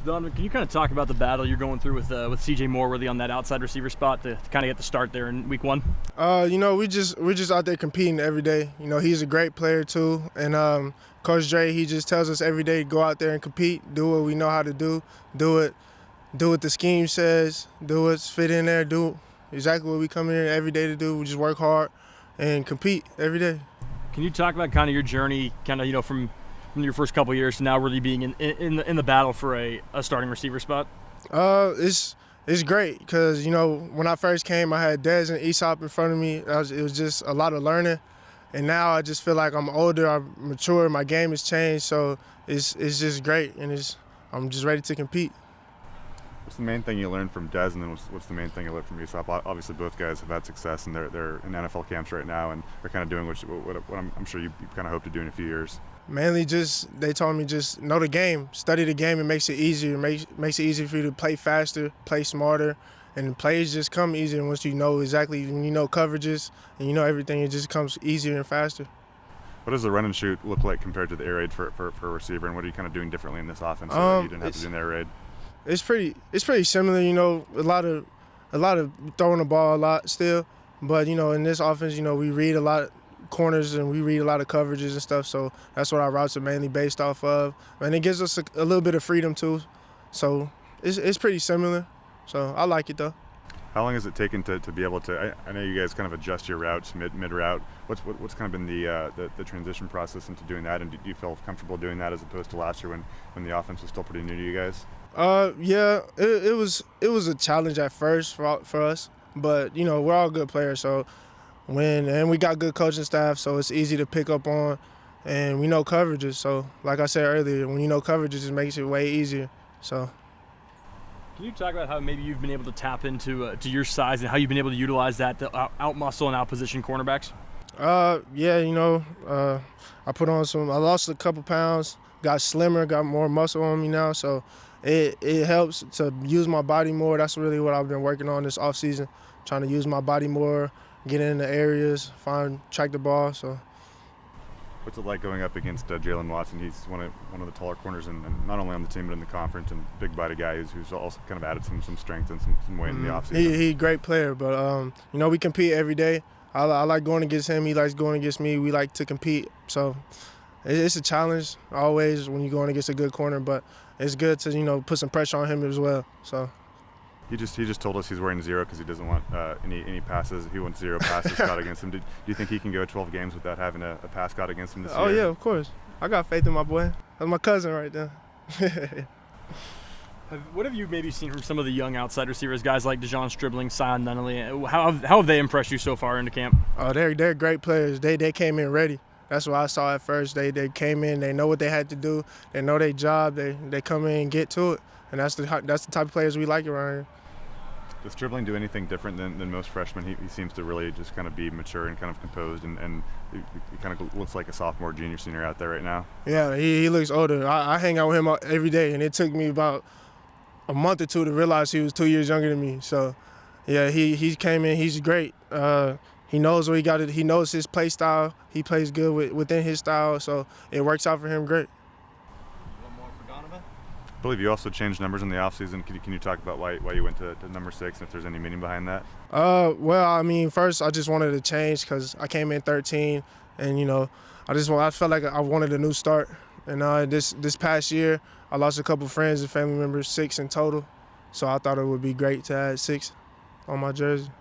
Donovan, can you kind of talk about the battle you're going through with C.J. Morworthy on that outside receiver spot to kind of get the start there in week one? We're just out there competing every day. He's a great player too, and Coach Dre, he just tells us every day to go out there and compete, do what we know how to do what the scheme says, do what's fit in there, do exactly what we come in here every day to do. We just work hard and compete every day. Can you talk about kind of your journey, from your first couple of years to now really being in the battle for a starting receiver spot? It's great because, when I first came, I had Dez and Aesop in front of me. It was just a lot of learning. And now I just feel like I'm older, I'm mature, my game has changed. So it's just great, and I'm just ready to compete. What's the main thing you learned from Dez, and then what's the main thing you learned from Aesop? Obviously, both guys have had success, and they're in NFL camps right now, and they're kind of doing what I'm sure you kind of hope to do in a few years. Mainly they told me just know the game, study the game. It makes it easier. It makes it easier for you to play faster, play smarter, and plays just come easier once you know exactly, when you know coverages and you know everything. It just comes easier and faster. What does the run and shoot look like compared to the air raid for a receiver, and what are you kind of doing differently in this offense that you didn't have to do in the air raid? It's pretty similar. A lot of throwing the ball a lot still, but in this offense, we read a lot of corners and we read a lot of coverages and stuff. So that's what our routes are mainly based off of, and it gives us a little bit of freedom too. So it's pretty similar. So I like it though. How long has it taken to be able to? I know you guys kind of adjust your routes mid route. What's kind of been the transition process into doing that, and do you feel comfortable doing that as opposed to last year when the offense was still pretty new to you guys? Yeah, it was a challenge at first for us, but we're all good players, so and we got good coaching staff, so it's easy to pick up on, and we know coverages. So like I said earlier, when you know coverages, it makes it way easier. So. Can you talk about how maybe you've been able to tap into to your size and how you've been able to utilize that to out-muscle and out-position cornerbacks? I lost a couple pounds, got slimmer, got more muscle on me now, so it helps to use my body more. That's really what I've been working on this offseason, trying to use my body more, get in the areas, track the ball. So. What's it like going up against Jalen Watson? He's one of the taller corners, and not only on the team but in the conference, and big body guy who's also kind of added some strength and some weight in the offseason. He's a great player, but we compete every day. I like going against him. He likes going against me. We like to compete. So it's a challenge always when you're going against a good corner, but it's good to put some pressure on him as well. So. He just told us he's wearing 0 because he doesn't want any passes. He wants 0 passes caught against him. Do you think he can go 12 games without having a pass caught against him this year? Oh yeah, of course. I got faith in my boy. That's my cousin right there. What have you maybe seen from some of the young outside receivers, guys like Dejon Stribling, Sion Nunnally? How have they impressed you so far into camp? Oh, they're great players. They came in ready. That's what I saw at first. They came in. They know what they had to do. They know their job. They come in and get to it. And that's the type of players we like around here. Does Stribling do anything different than most freshmen? He seems to really just kind of be mature and kind of composed, and he kind of looks like a sophomore, junior, senior out there right now. Yeah, he looks older. I hang out with him every day, and it took me about a month or two to realize he was 2 years younger than me. So, yeah, he came in. He's great. He knows what he got. He knows his play style. He plays good within his style, so it works out for him great. One more for Donovan. I believe you also changed numbers in the offseason. Can you talk about why you went to number 6 and if there's any meaning behind that? First I just wanted to change because I came in 13, and I felt like I wanted a new start. And this past year I lost a couple friends and family members, 6 in total. So I thought it would be great to add 6 on my jersey.